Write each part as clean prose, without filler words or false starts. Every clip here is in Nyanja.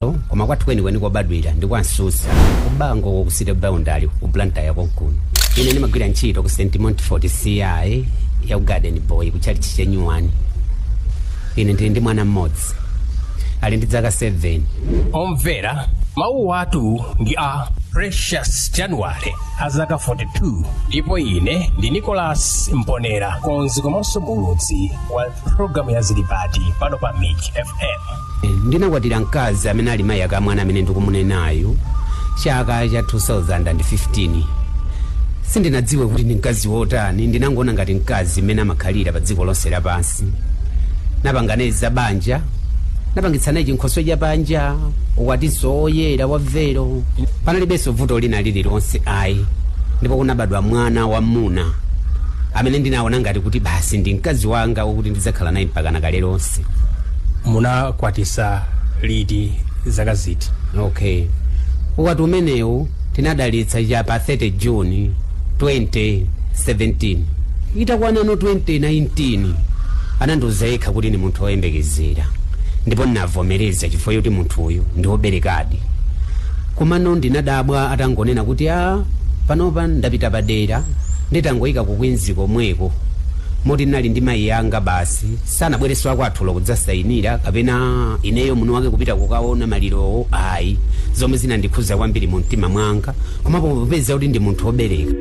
koma kwathu kweni kobadwira ndikwansusa kubango kokusite boundary kuplanta yako nkulu ine nimagwira ntchito ku St Montfort CI ya Garden Boy ku Church chenyuwani. Ine ndi mwana mmodzi ali ndi zaka 7. Omvera mawu watu ndi a Precious January azaka 42 ndipo ine ndi Nicholas Mponera konzi komanso muludzi wa programu ya Zilipati pano pa Mix FM. Ndinakwatira mkazi amene ali mayi aka mwana amene ndikumunenayo chaka cha 2015. Sindinadziwe kuti ndi mkazi wotani, ndinangoona ngati mkazi amene amakhalira pa dziko lonse lapansi. Napanganiza banja, napangitsana chinkhoswe cha banja, ukwatiso oyera wa vero. Panalibenso vuto lina lililonse ayi. Ndipo kunabadwa mwana wamuna amene ndinaona ngati kuti basi ndi mkazi wanga wokuti ndidzakhala naye mpaka kale lonse. Munakwatisa liti zaka ziti? Okay. Ukwati umenewu tinadalitsa cha pa 30 June 2017. Itakwana no 2019 anandiuza kuti ni munthu woyembekezera. Ndipo ndinavomereza chifukwa choti munthu uyu ndi woberekadi. Komano ndinadabwa atangonena kuti panopa ndapita padera nditangoyika kukwinzi komweko. Moti nali ndi mayi yanga basi sanabwereso kwathu kudzasayinira kapena ineyo muno wake kupita kukaona malirowo ayi. Zomwe zinandikhuza kwambiri mu mtima mwanga komapo popeza kuti ndi munthu wobereka.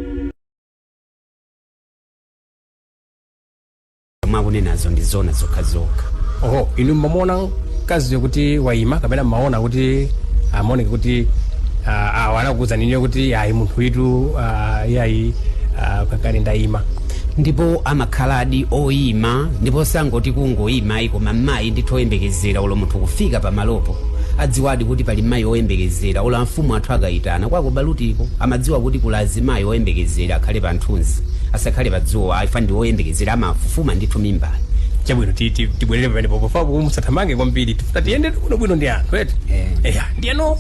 Mwakunenazo ndi zona zokhazokha. Oho, inu mmamona kazi yokuti waima kapena mmaona kuti amoneke kuti wanakuza ninyo kuti ayi munthu witu yayi kakali ndayima. Ndipo amakhaladi oyima ndipo sangoti kungoyima ayi koma mayi ndithu oyembekezera ulo munthu kufika pamalopo adziwadi kuti pali mayi oyembekezera ulo mfumu athu akayitana kwako balutiko amadziwa kuti kulazi mayi oyembekezera akhale panthunzi asakhale padzuwa ayifa ndi oyembekezera amafufuma ndithu mimba. Chabwino tibwerere pamene popo fapo musathamange kwambiri tifuna tiyende bwino ndi anthu eti. Ndiyano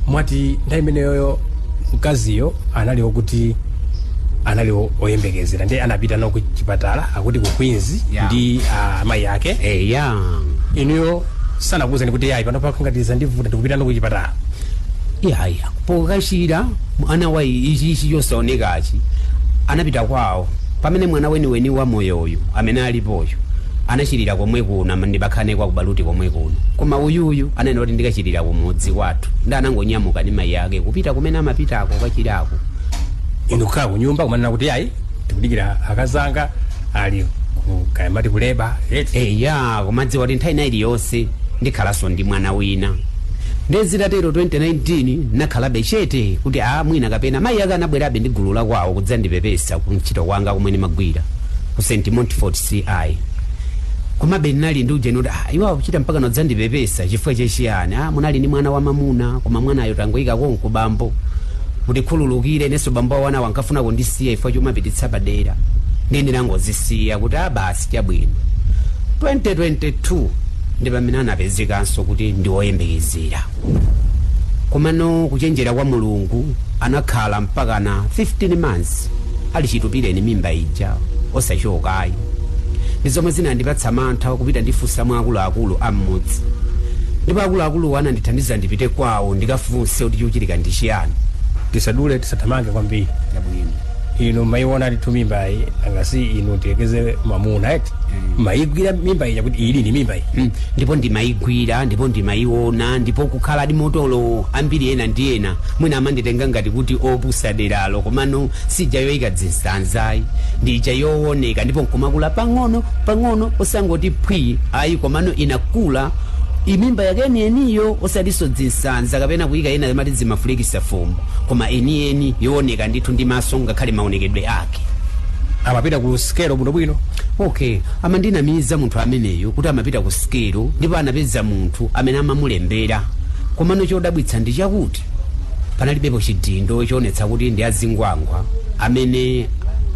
mwati nthawi imeneyoyo mkaziyo anali wokuti anali oyembekezera ndi anapita no ku chipatala akuti ku Queens ndi amayi ake. Inuyo sanakuzeni kuti yayi panopa kangatiza ndivuta ndikupita no ku chipatala? Pokashira mwana wa ichi yosaonekachi anapita kwawo pamene mwana weni wa moyoyo amene alipoyo anachirira komwe kuno ndibakhane kwa kubaluti komwe kuno. Koma uyuyu anene kuti ndikachirira kumudzi wathu ndi anangonyamuka ndi mayi ake kupita kumene amapitako kachirako. Inu kukhala ku nyumba kumanena kuti ayi tikudikira akazanga ali kayamati kuleba kumadziwa kuti nthawi iliyonse ndikhalaso ndi mwana wina. Ndezitatero 2019 nakhalabe chete kuti mwina kapena mayi ake anabwerabe ndi gulu la kwawo kudzandipepesa ku ntchito kwanga kumene magwira ku St Montfort CI. Komabe ndinali ndi ujeni kuti iwawo kuchita mpaka nodzandipepesa chifukwa chechiyani. Munali ndi mwana wa mamuna koma mwanayo tangoyika konku bambo kuti khululukire neso bambo wana wankafuna kundisiya ifo chomapititsa padera nene nangozisiya kuti basi chabwino. 2022 ndi pamene anapezekanso kuti ndi woyembekezera. Komano kuchenjera kwa Mulungu anakhala mpaka na 15 months ali chitupireni mimba ija osachokayi. Ndi zomwe zinandipatsa mantha kupita ndifunsa mwa akuluakulu am'mudzi. Ndipo akuluakulu anandithandiza ndipite kwawo ndikafunse kuti chikuchitika ndi chiyani. Tisadule tisathamange kwambiri. Inu maiona alitu mimba iyi angasi inu tekeze mamuna eti maigwira mimba iyi kuti ili ni mimba iyi. Ndipo ndimaigwira ndipo ndimaiona ndipo kukhala di motolo ambiri ena ndi ena mwina amanditenga ngati kuti opusa deralo komano sijayoyika dzinsanzayi ndija yooneka ndipo nkumakula pang'ono osangoti phwi ayi komano inakula imimba yake eniyo osaliso dzinsanza kapena kuyika ena amati zimafulikisa fomu koma eni yooneka ndithu ndi maso ngakhale maonekedwe ake. Amapita ku skelo bwino. Okay, amandinamiza munthu ameneyo kuti amapita ku skelo ndipo anapeza munthu amene amamulembera. Komano chodabwitsa ndi chakuti panalibepo chidindo choonetsa kuti ndi azingwangwa amene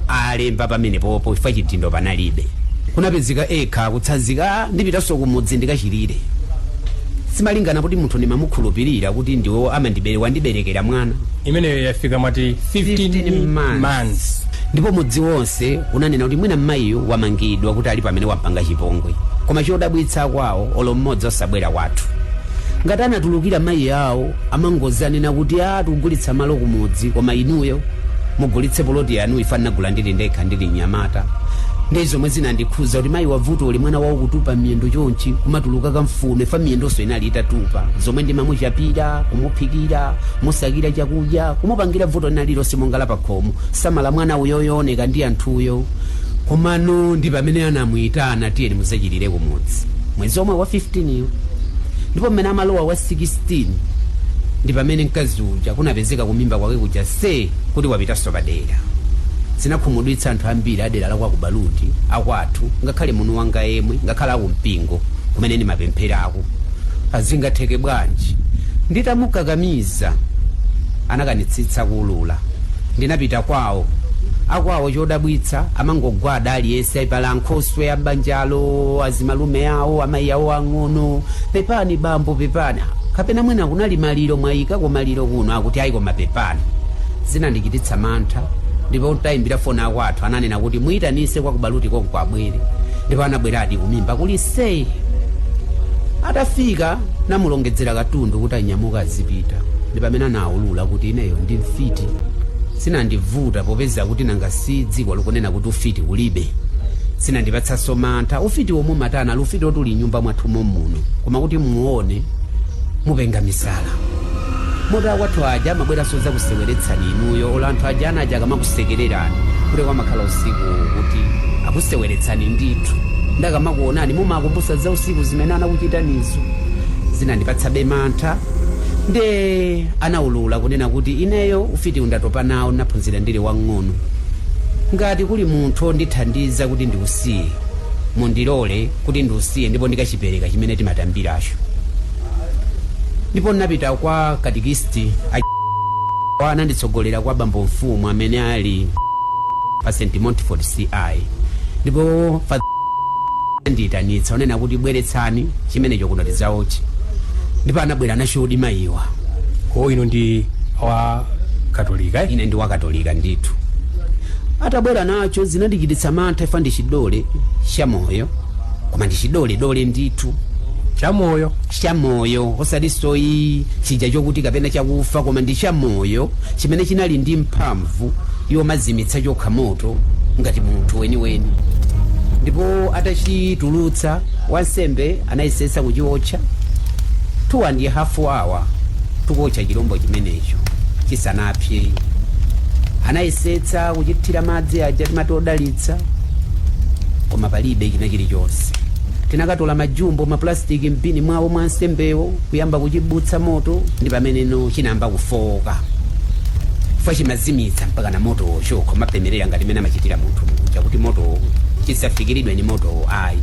alemba pamene popo ifa chidindo panalibe. Kunapezeka ekha kutsanzika ndipitanso kumudzi ndikachirire. Simalingana kuti munthu ndimamukhulupirira kuti ndiwo wandiberekera mwana. Imeneyo yafika mwati 15 months. Ndipo mudzi wonse unanena kuti mwina mayiyo wamangidwa kuti ali pamene wapanga chipongwe. Koma chodabwitsa kwawo olo mmodzi osabwera kwathu. ngati anatulukira mayi awo amangozanena kuti tikugulitsa malo kumudzi koma inuyo mugulitse poloti yanu ifanira gula ndili ndekha ndili Nyamata. Ndi zomwe zinandikhuza kuti mayi wavuto uli mwana wawo kutupa miyendo chonchi kumatuluka kamfuno ifa miyendonso inali itatupa zomwe ndimamuchapira kumuphikira musakira chakudya kumupangira vuto linalilonse monga la pakhomo samala mwana uyoyooneka ndi anthuyo. Komano ndi pamene anamuyitana tiyeni muzachirire kumudzi mwezi omwe wa 15 yo ndipo mmene amalowa wa 16 ndi pamene mkazi uja kunapezeka kumimba kwake kuja se kuti wapitanso padera. Zinakhumudwitsa anthu ambiri adera la kwa kubaluti akwathu ngakhale muno wanga yemwe ngakhale akumpingo kumene ndimapempherako. Azingatheke bwanji nditamukakamiza anakanitsitsa kuulula. Ndinapita kwawo akwawo chodabwitsa amangogwada aliyense ayipala nkhoswe abanjalo azimalume awo amayi awo ang'ono pepani bambo pepani kapena mwina kunali maliro mwayika kwa maliro kuno akuti ayi koma pepani. Zinandikititsa mantha ndipo utayimbira foni akwathu ananena kuti muyitanise kwa kubaluti konko abwere ndipo anabweradi kumimba kuli sei. Atafika namulongedzera katundu kuti anyamuka azipita ndi pamene anaulula kuti ineyo ndi mfiti. Sinandivuta popeza kuti nanga si dziko likunena kuti ufiti ulibe. Sinandipatsanso mantha ufiti womwe matana lufiti otuli nyumba mwathu muno koma kuti muone mupenga misala. Moto akwathu aja amabweranso zakuseweretsani inuyo ola anthu aja anaja akamakusekererani kuti kwamakhala usiku kuti akuseweretsani ndithu ndakamakuonani mumakumbusa za usiku zimene anakuchitanizo. Zinandipatsabe mantha nde anaulula kunena kuti ineyo ufiti undatopa nawo naphunzira ndili wang'ono. Ngati kuli munthu ondithandiza kuti ndiusiye mundilole kuti ndiusiye ndipo ndikachipereka chimene timatambiracho. Ndipo napita kwa katikisiti ananditsogolera kwa bambo mfumu amene ali pa St. Montfort CI ndipo ndiyitanitsa onena kuti bweretsani chimenecho kuno tizaochi. Ndipo anabwera nachodi mayiwa. Ko ino ndi wa Katolika Ine ndi wa Katolika ndithu. Atabwera nacho zinandikititsa mantha ifa ndi chidole chamoyo koma ndi chidole dole ndithu chamoyo osati soyi chija chokuti kapena chakufa koma ndi chamoyo chimene chinali ndi mphamvu yomazimitsa chokha moto ngati munthu weniweni. Ndipo atachitulutsa wansembe anayisetsa kuchiotcha 2.5 hours tukuotcha chirombo chimenecho chisanapye. Anayisetsa kuchithira madzi aja timati odalitsa koma palibe china chilichonse. Tinakatola majumbo maplastiki mpini mwawo mwa nsembewo kuyamba kuchibutsa moto ndi pameneno chinamba kufoka fa chimazimitsa mpaka na moto chokha mapemerera ngati mene amachitira munthu muja kuti moto chisafikiridwe ni moto ayi.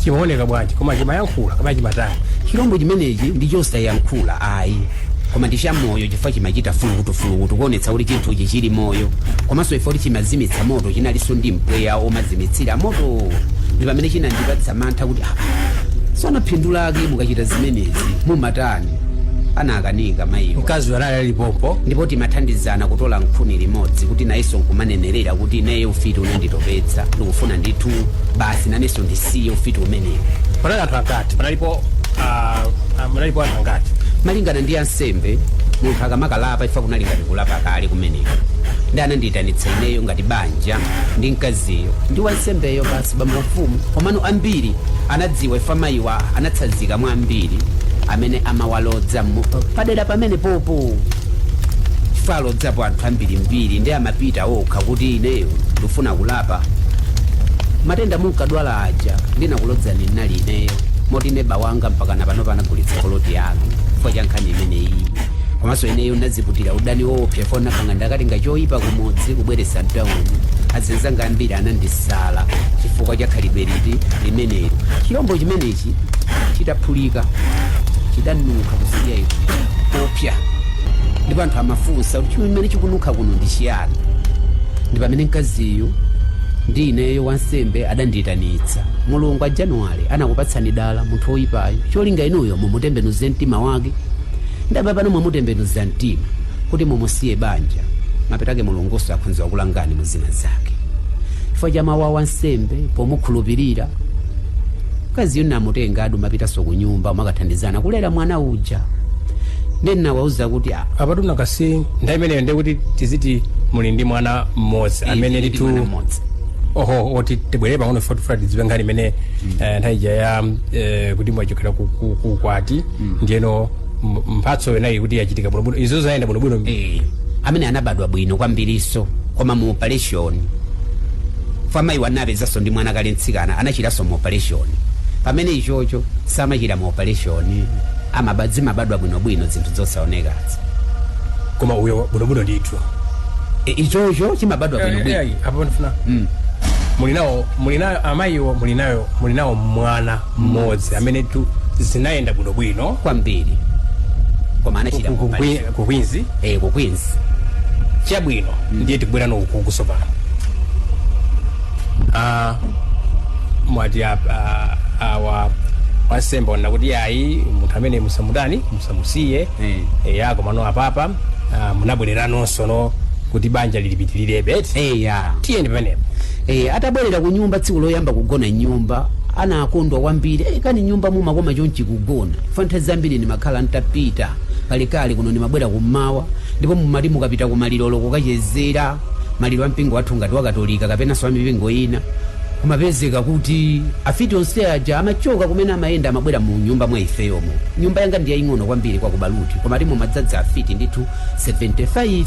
chimaoneka bwanji koma chimayankhula kama chimatani. Chirombo chimenechi ndi chosayankhula ayi koma ndi chamoyo chifukwa chimachita fulukutu kuonetsa kuti chinthu ichi chili moyo komanso ifo kuti chimazimitsa moto chinalinso ndi mpweya omazimitsira moto. Ndi pamene chinandipatsa mantha kuti sonaphindulake mukachita zimenezi mumatani. Anakanika mayiwa. Mkazi wanali alipopo ndipo timathandizana kutola nkhuni limodzi kuti nayenso nkumanenerera kuti ineyo ufiti unanditopetsa ndikufuna ndithu basi nanenso ndisiye ufiti umenewo. panali anthu angati panalipo anthu angati malingana ndi ansembe munthu akamakalapa ifa kunali ngati kulapa kale kumeneko. Ndi anandiyitanitsa ineyo ngati banja ndi mkaziyo ndi wansembeyo basi bambo mfumu komano ambiri anadziwa ifa mayiwa anatsanzika mwa ambiri amene amawalodza padera pamene popo chifukwa alodzapo anthu ambirimbiri ndi amapita okha kuti ineyo ndifuna kulapa matenda munkadwala aja ndinakulodzani nali ineyo moti neba wanga mpaka napano panagulitsa poloti yanu chifukwa cha nkhani imeneyi. Komanso ineyo ndaziputira udani woopsa fona nakanga ndakatenga choyipa kumudzi kubweretsa mtawuni azenzanga ambiri anandisala chifukwa cha khalidwe liti limenelo. Chirombo chimenechi chitaphulika chidanunkha kusiya ichi opya ndipo anthu amafunsa kuti chimene chikununkha kuno ndi chiyani. Ndi pamene mkaziyo ndi ineyo wansembe adandiyitanitsa mulungu a Januwale anakupatsani dala munthu woyipayo cholinga inuyo mumutembenuze mtima wake. Ndaba pano mwamutembenuza mtima kuti mumusiye banja mapetake mulunguso akhunza kulangani mu zina zake. Chifukwa cha mawu a wansembe pomukhulupirira kazi yona mutenga adu mapita so kunyumba makathandizana kulera mwana uja ndena wauza kuti apatu nakasi ndaimene ndi kuti tiziti muli ndi mwana mmodzi amene litu oho oti tibwere pang'ono fotofula tidziwe nkhani imene nthaija ya kuti mwachokera kukwati ndiyeno mphatso yonayi kuti yachitika bwinobwino izo zayenda bwinobwino amene anabadwa bwino kwambiriso koma mu operation famayi wanapezanso ndi mwana kale mtsikana anachitanso mu operation pamene ichocho samachita mu operation amabadwa bwinobwino zinthu zosaonekazi koma uyo bwinobwino ndithu ichocho chimabadwa bwinobwino apo ndifuna mulinayo amayiwo mulinayo mwana mmodzi amene tu zinayenda bwinobwino kwambiri koma anachita ku Queens chabwino ndiye tibwera nokusopano mwati awa wansembe ona kuti ayi munthu amene musamusiye yako mano apapa munabwereranonso no kuti banja lilipitirire tiyeni pamenepo atabwerera ku nyumba tsiku loyamba kugona nyumba anakondwa kwambiri kani nyumba mumakoma chonchi kugona fantha zambiri ndimakhala ntapita kalekale kuno ndimabwera kummawa ndipo mumati mukapita ku maliro kukachezera maliro ampingo wathu ngati wakatolika kapena so amipingo ina kumapezeka kuti afiti onse aja amachoka kumene amayenda amabwera mu nyumba mwa ifeyomo nyumba yanga ndi yaying'ono kwambiri kwa kubaluti koma timo madzadza afiti ndithu 75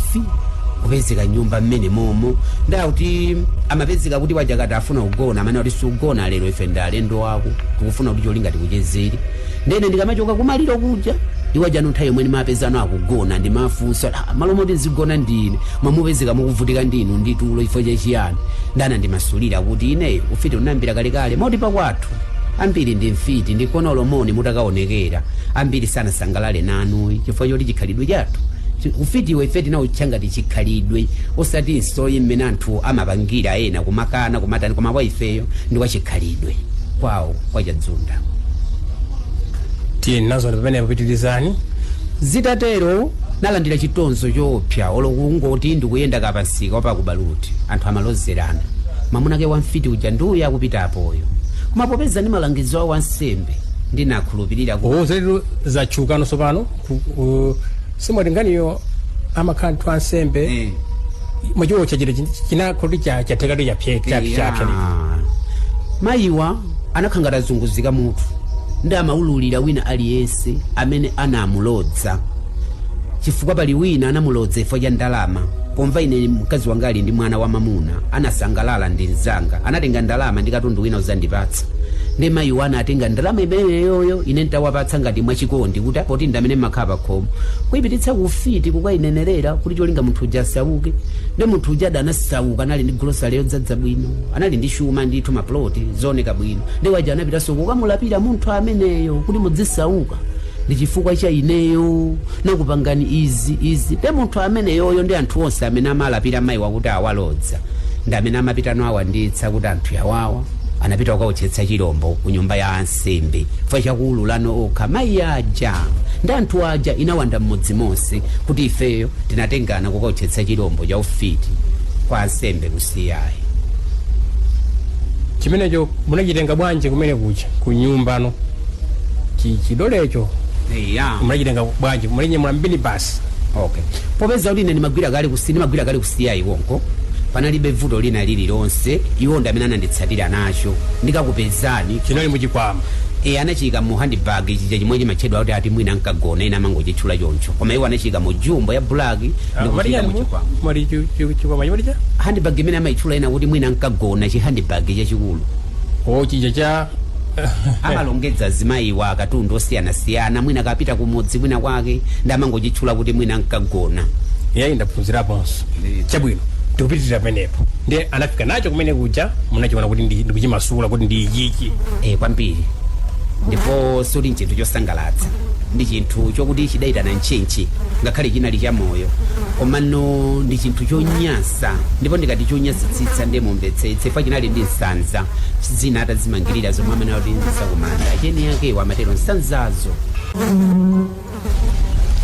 kupezeka nyumba mmene momo ndakuti amapezeka kuti wajakati afuna kugona amene kuti sugona lero ife ndi alendo wako tikufuna kuti cholinga tikuchezere ndene ndikamachoka kumaliro kuja iwaja nthawi yomwe ndimapezano akugona ndimafunsa malo moti nzigona ndine mwamupezeka mukuvutika ndinu nditulo ifo chachiyani ndana ndimasulira kuti ine ufiti unambira kalekale moti pakwathu ambiri ndi mfiti ndikona olomoni mutakaonekera ambiri sanasangalale nanu chifukwa choti chikhalidwe chathu ufitiwe ifeti nawo changati chikhalidwe osati nsoyi mmene anthu amapangira ena kumakana kumatani koma kwa ifeyo ndi kwa chikhalidwe kwawo kwachadzunda tiyeni nazo pamene kupitirizani zitatero nalandira chitonzo chopsa olokungoti ndikuyenda kapansika wapa kubaluti anthu amalozerana mamunake wamfiti uja ndiuya akupita apoyo koma popeza ndi malangizo awo wansembe ndinakhulupirira zetu zachuka sopano simwatinganiyo amakhala anthu ansembe mwachiwo chachita chinakhoti chathekatu chapya mayiwa anakhangata zunguzika mutu ndi amaululira wina aliyense amene anamulodza chifukwa pali wina anamulodza ifo cha ndalama pomva ine mkazi wanga ali ndi mwana wa mamuna anasangalala ndi nzanga anatenga ndalama ndi katundu wina uzandipatsa ndi mayiwa anatenga ndalama imeneyoyo ine ntawapatsa ngati mwachikondi kuti poti ndamene makhala pakhomo kuyipititsa kufiti kukayinenerera kuti cholinga munthu uja asauke ndi munthu uja adanasauka anali ndi grocery yodzadza bwino anali ndi shuma ndithu maploti zooneka bwino ndi waja anapitanso kukamulapira munthu ameneyo kuti mudzisauka ndi chifukwa cha ineyo nakupangani izi ndi munthu ameneyoyo ndi anthu onse amene amalapira mayiwa kuti awalodza ndi amene amapitano awanditsa kuti anthu yawawa anapita kukautchetsa chilombo ku nyumba ya ansembe fa chakuululano okha mayi aja ndi anthu aja inawanda mmodzi monse kuti ifeyo tinatengana kukautchetsa chilombo cha ufiti kwa ansembe kusiyayi chimenecho munachitenga bwanji kumene kucha ku nyumbano chidolecho munachitenga bwanji mulenye mulambini basi okay popeza kuti ine ndimagwira kale kusiyayi konko panalibe vuto lina lililonse iwo ndi amene ananditsatira nacho ndikakupezani chinali muchikwama anachika mu handbag chija chimwe chimatchedwa kuti ati mwina nkagona ina mangochitchula choncho koma iwo anachika mu jumbo ya black ndikuchika mu chikwama handbag imene amayitchula ina kuti mwina nkagona chi handbag chachikulu chija cha amalongedza zimayiwa akatundu osiyanasiyana mwina kapita kumudzi mwina kwake ndi amangochitchula kuti mwina nkagona yayi ndaphunziraponso chabwino tikupitirira penepo ndi anafika nacho kumene kuja munachiona kuti ndikuchimasula kuti ndi ichichi kwambiri ndipo soli nchinthu chosangalatsa ndi chinthu chokuti chidayitana ntchentche ngakhale chinali cha moyo komano ndi chinthu chonyansa ndipo ndikati chonyansitsitsa ndi mumvetsetse fa chinali ndi nsanza zina atazimangirira zomwe amene kuti nsakumanda acheni akewo amatero nsanzazo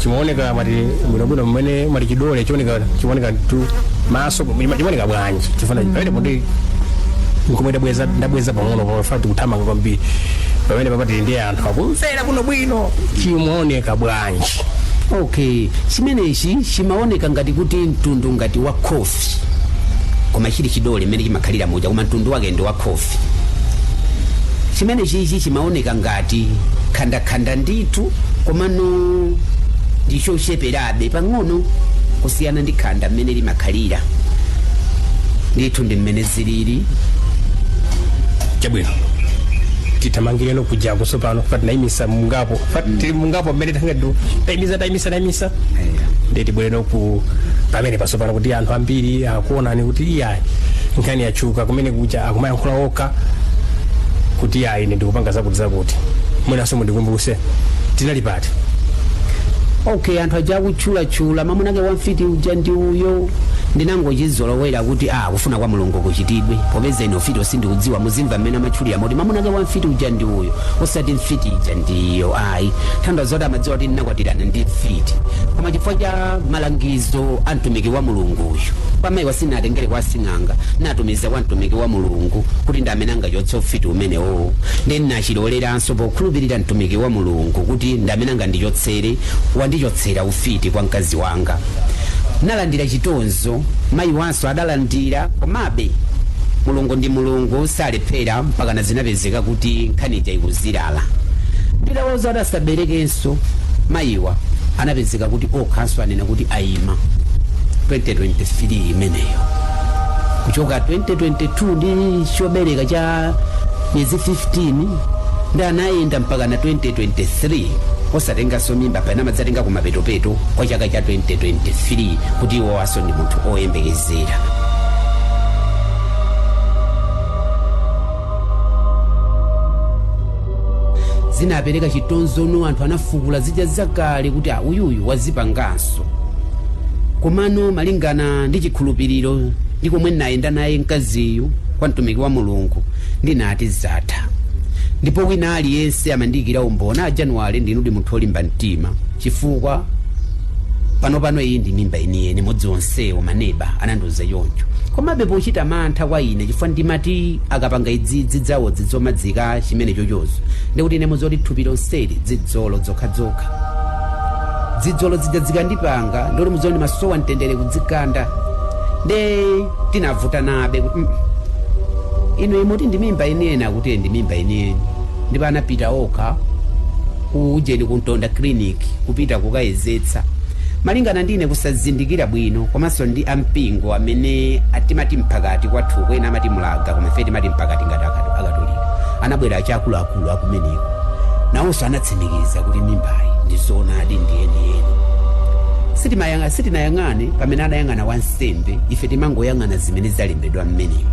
chimaoneka mati bwinobwino mmene mati chidole chioneka tu maso chimaoneka bwanji chifuna pamene poti nkomwe ndabweza pang'ono pafati kuthamanga kwambiri pamene papati ndi anthu akumvera kuno bwino chimaoneka bwanji? Okay, chimenechi chimaoneka ngati kuti mtundu ngati wa kofi, koma chili chidole mmene chimakhalira moja, koma mtundu wake ndi wa kofi. Chimenechi chimaoneka ngati khanda ndithu, komano ndichocheperabe pang'ono kusiyana ndi khanda mmene limakhalira ndithu, ndi mmene zilili. Chabwino titamangireno kujako sopano fati naimisa mungapo fati mungapo mmene tangadu taimisa ndeti bweleno ku pamene pasopano kuti anthu ambiri akuonani kuti iyayi nkhani yachuka kumene kuja akumayankhula okha kuti iyayi ine ndikupanga zakuti mwinaso mundikumbuse tinali pati. Okay, anthu aja akutchula mamunake wamfiti uja ndi uyo, ndinangochizolowera kuti kufuna kwa Mulungu kuchitidwe, popeza ine ufiti sindikudziwa, muzimva mmene amatchulira moti mamunake wamfiti uja ndi uyo, osati mfiti ija ndiyo. Thanda zoti amadziwa kuti ndinakwatirana ndi mfiti, koma chifukwa cha malangizo a mtumiki wa Mulungu uyu, pamaiwa sinatengere kwa sing'anga, natumiza kwa mtumiki wa Mulungu kuti ndi amene angachotse ufiti umenewo. Ndi nachiloleranso pokhulupirira mtumiki wa Mulungu kuti ndi amene angandichotsere, wandichotsera ufiti kwa mkazi wanga. Nalandira chitonzo, mayi wanso adalandira, komabe Mulungu ndi Mulungu salephera mpaka na zinapezeka kuti nkhanija ikuzilala. Nditawoza adasaberekenso, mayiwa anapezeka kuti okhanso anena kuti ayima 2023 imeneyo. Kuchoka 2022 ndi chobereka cha miezi 15 ndi anayenda mpaka na 2023 osatenganso mimba, pena madzatenga kumapetopeto kwa chaka cha 2023 kuti iwo waso ndi munthu oyembekezera. Zinapereka chitonzono, anthu anafukula zija zakale kuti uyuyu wazipanganso, komano malingana ndi chikhulupiriro ndi komwe nayenda naye mkaziyu kwa mtumiki wa Mulungu ndinati zatha. Ndipo wina aliyense amandikira umbona a Januwale ndinudi munthu olimba mtima, chifukwa pano iyi ndi mimba iniyeni modzi onsewo maneba anandiuza yoncho. Komabe pochita mantha kwa ine chifukwa ndimati akapanga idzidzi dzawo zidzomadzika chimene chochozo, ndikuti ine muzoti thupi lonseli dzidzolo zokhazokha, dzidzolo zidzadzika ndipanga ndikuti muzoti masowa mtendere kudzikanda. Nde tinavuta nabe kuti ino imoti ndi mimba iniyeni, akuti ndi mimba iniyeni. Ndipo anapita okha ujeni kuntonda clinic kupita kukayezetsa, malingana ndine kusazindikira bwino, komanso ndi ampingo amene atimati mphakati kwathu kwena amati mulaga, koma ife timati mphakati ngati akatolika. Anabwera achakuluakulu akumeneko nawonso anatsimikiza kuti mimbayi ndizoonadi ndiyeniyeni. Sitinayang'ane pamene adayang'ana wansembe, ife timangoyang'ana zimene zalembedwa mmeneko.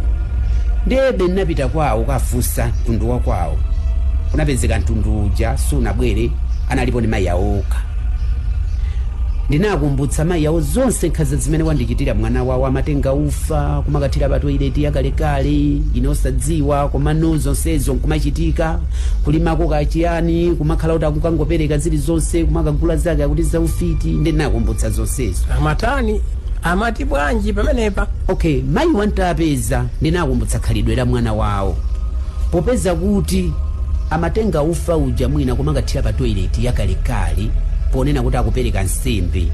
Ndebe ndinapita kwawo kafunsa mtundu wa kwawo, kunapezeka mtundu uja sunabwere, analipo ndi mayi awo okha. Ndinakumbutsa mayi awo zonse nkhanza zimene wandichitira mwana wawo, amatenga ufa kumakathira pa toilet yakalekale ine osadziwa, komano zonsezo nkumachitika, kulimako kachiyani, kumakhala kuti akukangopereka zili zonse, kumakagula zake akuti zaufiti. Ndinakumbutsa zonsezo. Amatani amati bwanji pamenepa? Okay, mayi wantapeza ndinakumbutsa khalidwe la mwana wawo, popeza kuti amatenga ufa uja mwina kumakathira pa toilet yakalekale ponena kuti akupereka nsembe.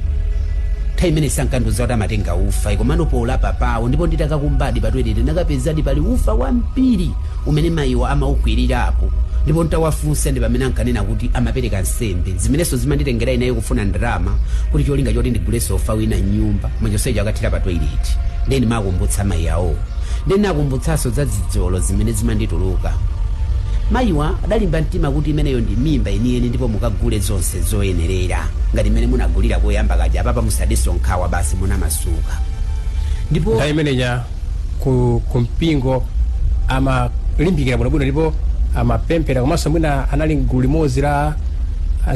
Nthawi imene sankanduza kuti amatenga ufa, komano polapa pawo ndipo nditakakumbadi pa toilet nakapezadi pali ufa wambiri umene mayiwa amaukwirirapo, ndipo ntawafunsa ndi pamene ankanena kuti amapereka nsembe. Zimenenso zimanditengera inayo kufuna ndalama kuti cholinga choti ndiguleso ufa wina nyumba mwenjonsejo akathira pa toilet. Ndeni makumbutsa mayi awo, ndeni nakumbutsanso za zidzolo zimene zimandituluka. Mayiwa adalimba mtima kuti imeneyo ndi mimba iniyeni, ndipo mukagule zonse zoyenerera ngati imene munagulira koyamba kaja, apapa musadeso nkhawa basi munamasuka. Ndipo nthawi imeneja kumpingo amalimbikira bwinobwino, ndipo amapemphera, komanso mwina anali gulu limodzi la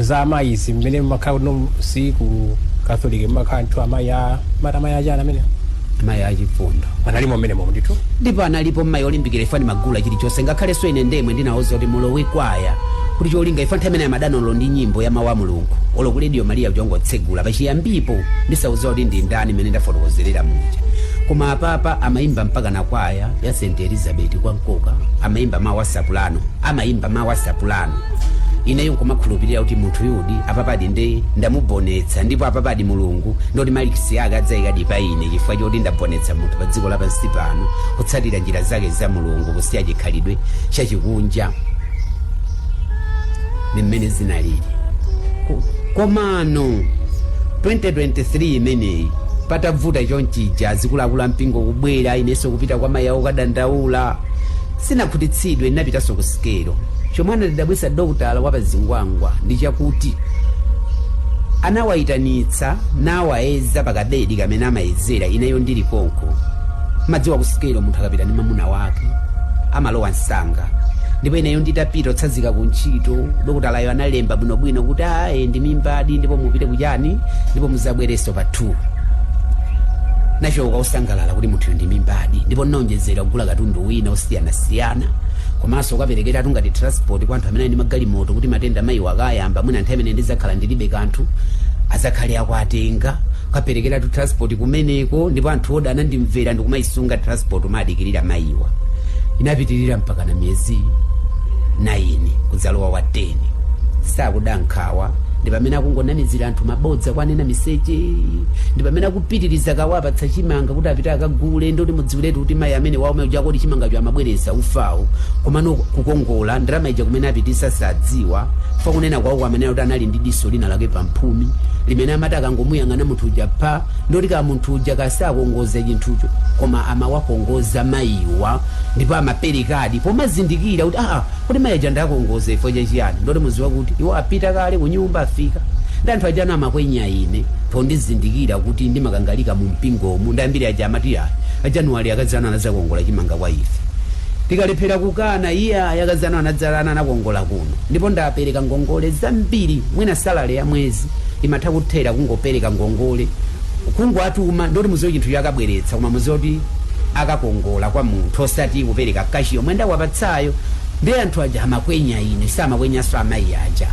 za amayi zimene makhala kuno si ku Catholic, makhala nthu amayi achana amene amayi achifundo analimo mmenemo ndithu. Ndipo analipo mayi olimbikira ifani magula chilichonse, ngakhalenso ine ndemwe ndinawuza kuti mulowe kwaya kuti cholinga ifa nthawi imene amadanolo ndi nyimbo ya mawu a Mulungu olo ku Radio Maria kuchongotsegula pachiyambipo ndisauza kuti ndi ndani imene ndafotokozerera muja. koma apapa amaimba mpaka na kwaya ya St Elizabeth kwa Nkoka, amaimba mawu asapulano, amaimba mawu asapulano. Ineyo nkumakhulupirira kuti munthu yudi apapadi nde ndamubonetsa, ndipo apapadi Mulungu ndoti malikisi ake adzayikadi pa ine chifukwa choti ndabonetsa munthu pa dziko lapansi pano kutsatira njira zake za Mulungu, kusiya chikhalidwe chachikunja mmene zinalili. Komano 2023 imeneyi patavuta chonchija zikulakula mpingo kubwera, inenso kupita kwa mayi okadandaula, sinakhutitsidwe ndinapitanso ku sikelo. Chomwana ndidabwisa dokotala wa pazingwangwa ndi chakuti anawayitanitsa nawayeza pakabedi kamene amayezera ineyo ndili konko. Madziwa ku sikelo munthu akapita ndi mamuna wake amalowa msanga, ndipo ineyo nditapita otsazika ku ntchito, dokotalayo analemba bwinobwino kuti ayi ndi mimbadi, ndipo mupite kuchani, ndipo muzabwereso pa 2. Nachoka usangalala kuti munthu ndi mimbadi, ndipo ndinaonjezera kugula katundu wina osiyanasiyana, komanso ukaperekera tungati transport kwa anthu amene ndi magalimoto kuti matenda mayi wakayamba mwina nthawi imene ndizakhala ndilibe kanthu azakhale akwatenga, ukaperekera tu transport kumeneko, ndipo anthu oda anandimvera ndikumayisunga transport umadikirira mayiwa. Inapitirira mpaka na miyezi 9 kudzalowa wa 10. Sakuda nkhawa, ndi pamene akungonamizira anthu mabodza kwanena miseche, ndi pamene akupitiriza kawapatsa chimanga kuti apita akagule, ndoti mudziwiretu kuti mayi amene wawo mayi kuti chimanga cho amabweresa ufawo, komano kukongola ndalama ija kumene apitisa sadziwa, fa kunena kwawo amene kuti anali ndi diso lina lake pamphumi limene amati akangomuyang'ana munthu uja pa ndoti ka munthu uja kasakongoza chinthucho, koma amawakongoza mayiwa, ndipo amaperekadi pomazindikira kuti kuti mayi aja ndakongoza ifo chachiyani, ndoti muziwa kuti iwo apita kale kunyumba afika. Ndi anthu ajana amakwenya ine pondizindikira kuti ndimakangalika mu mpingomu, ndambiri aja amati ajanuwali akazana anazakongola chimanga kwa ife. Tikalephera kukana iya yakazana anadzalana anakongola kuno, ndipo ndapereka ngongole zambiri, mwina salale ya mwezi imatha kuthera kungopereka ngongole kungoatuma, ndoti muziwe chinthu yakabweretsa, koma muziwe kuti akakongola kwa munthu osati kupereka kashi yomwe ndawapatsayo. Ndi anthu aja amakwenya ine, samakwenyaso amayi aja.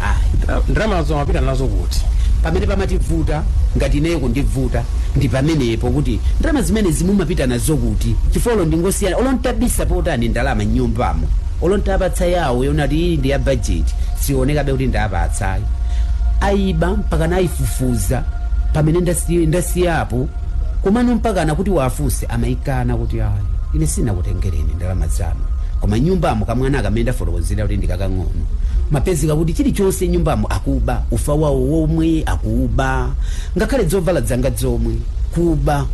Ndalama nazo amapita nazo kuti pamene pamativuta ngati ineyo kundivuta, ndi pamenepo kuti ndalama zimene zimumapita nazo kuti chifolo ndingosiyana olontabisa potani ndalama nyumbamo, olontapatsa yawo yonati iyi ndi ya budget sionekabe kuti ndapatsayo. Ayiba mpaka nayifufuza pamene ndasiyapo, komano mpaka nakuti wafuse amayikana kuti ayi ine sinakutengereni ndalama zanu, koma nyumbamo kamwana akamene ndafotokozera kuti ndikakang'ono mapezeka kuti chilichonse nyumbamo akuba, ufa wawo womwe akuba, ngakhale zovala zanga zomwe kuba,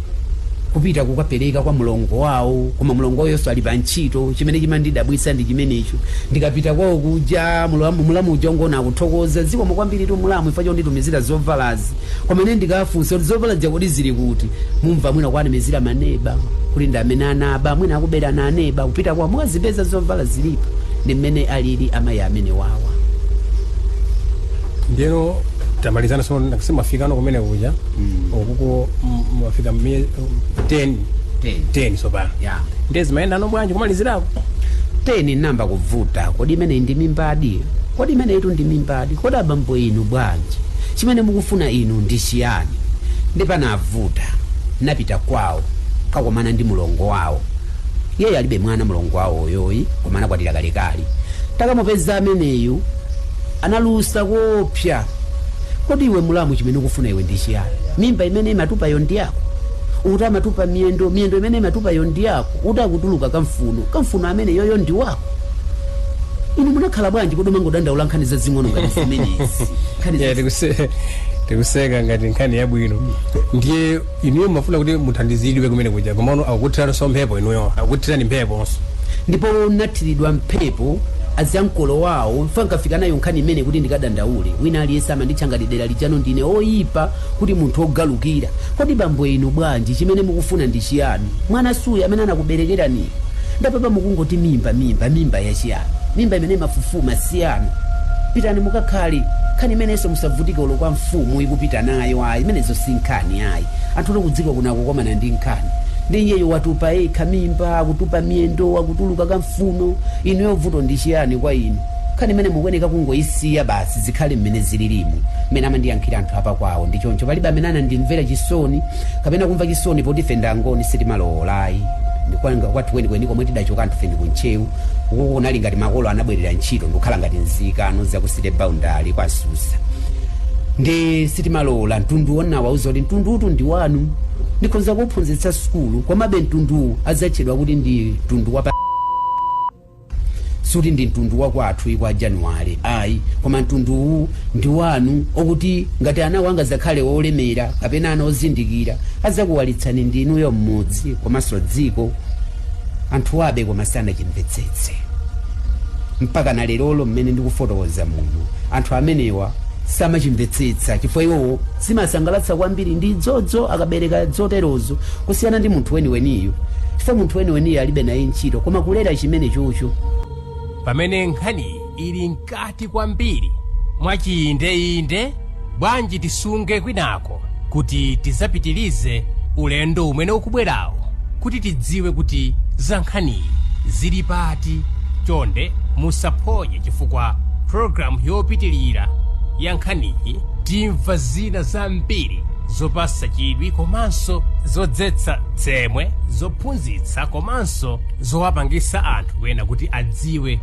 kupita kukapereka kwa mlongo wawo, koma mlongo wawo ali pa ntchito. Chimene chimandidabwitsa ndi chimenecho, ndikapita kwawo kuja mulamu uja ngona akuthokoza zikomo kwambiri tu mulamu ifa chonditumizira zovalazi, koma ine ndikafunsa kuti zovala zakodi zili kuti, mumva mwina kwanemezira maneba kuti ndi amene anaba, mwina akubera na aneba kupita kwa mwazipeza zovala zilipo. Ndi mmene alili amayi amene wawa. Ndeno tamalizana so nakisema afika no kumene kuja okuko mwafika 10 sopano ndezi maenda no bwanji kumalizirako 10 namba kuvuta, kodi imene ndi mimbadi, kodi imene itu ndi mimbadi, kodi abambo inu bwanji chimene mukufuna inu ndi chiyani. Ndi panavuta napita kwawo kakomana ndi mulongo wawo, yeye alibe mwana mulongo wawo yoyi, komana kwatira kalekali. Takamupeza ameneyu analusa kopya, kodi iwe mulamu chimene ukufuna iwe ndi chiyani. Mimba imene imatupa yo ndi yako, uta matupa miyendo imene imatupa yo ndi yako, uta kutuluka kamfuno amene yoyo ndi wako. Inu munakhala bwanji kodi mangodandaula nkhani za zing'ono ngati zimenezi. Tikuseka ngati nkhani yabwino. Ndiye inuyo mafuna kuti muthandizidwe kumene kuja, koma akukutirana so mphepo, inuyo akukutirani mpheponso. Ndipo nathiridwa mphepo aziyankolo wawo, mfankafika nayo nkhani imene kuti ndikadandaule, wina aliyese amanditchangalidera lijano ndine oyipa kuti munthu ogalukira. Kodi bambo inu bwanji chimene mukufuna ndi chiyani. Mwana suya amene anakuberekerani, ndapapa mukungoti mimba yachiyani, mimba imene mafufuma siyana. Pitani mukakhali khani imenenso musavutike ulo kwa mfumu ikupita nayo, ayi imenezo si nkhani ayi. Anthu okudziko kunako komana ndi nkhani, ndi iyeyo watupa ekha mimba, akutupa miyendo, akutuluka kamfuno. Inu yovuto ndi chiyani kwa inu. nkhani imene mukuyeneka kungoyisiya basi zikhale mmene zililimu mmene amandiyankhira anthu apa kwawo ndi choncho palibe amene anandimvera chisoni kapena kumva chisoni poti ife ndangoni sitimalowolayi kwathu kwenikweni komwe tidachoka anthu feni kunchewu uku kunali ngati makolo anabwerera ntchito ndikukhala ngati nzikano zakusite boundary kwa Susa ndi sitimalola mtundu wonawo auza kuti mtundutu ndi wanu ndikhonza kuphunzitsa sukulu komabe mtunduwu adzatchedwa kuti ndi mtundu wa suti ndi mtundu wakwathu kwa Januwale ayi koma mtunduwu ndi wanu okuti ngati ana wanga zakhale olemera kapena ana ozindikira adzakuwalitsani ndinuyo mmodzi komanso dziko anthu abe koma sanachimvetsetse mpaka na lerolo mmene ndikufotokoza muno anthu amenewa samachimvetsetsa chifukwa iwowo zimasangalatsa kwambiri ndi dzodzo akabereka dzoterozo kusiyana ndi munthu weniweniyo chifukwa munthu weniweniyo alibe naye ntchito koma kulera chimene chocho pamene nkhani ili mkati kwambiri mwachiyindeinde bwanji tisunge kwinako kuti tizapitilize ulendo umene ukubwerawo kuti tidziwe kuti za nkhaniyi zili pati chonde musaphonye chifukwa programu yopitilira ya nkhaniyi timva zina zambiri zopasa chidwi komanso zodzetsa tsemwe zophunzitsa komanso zowapangisa anthu ena kuti adziwe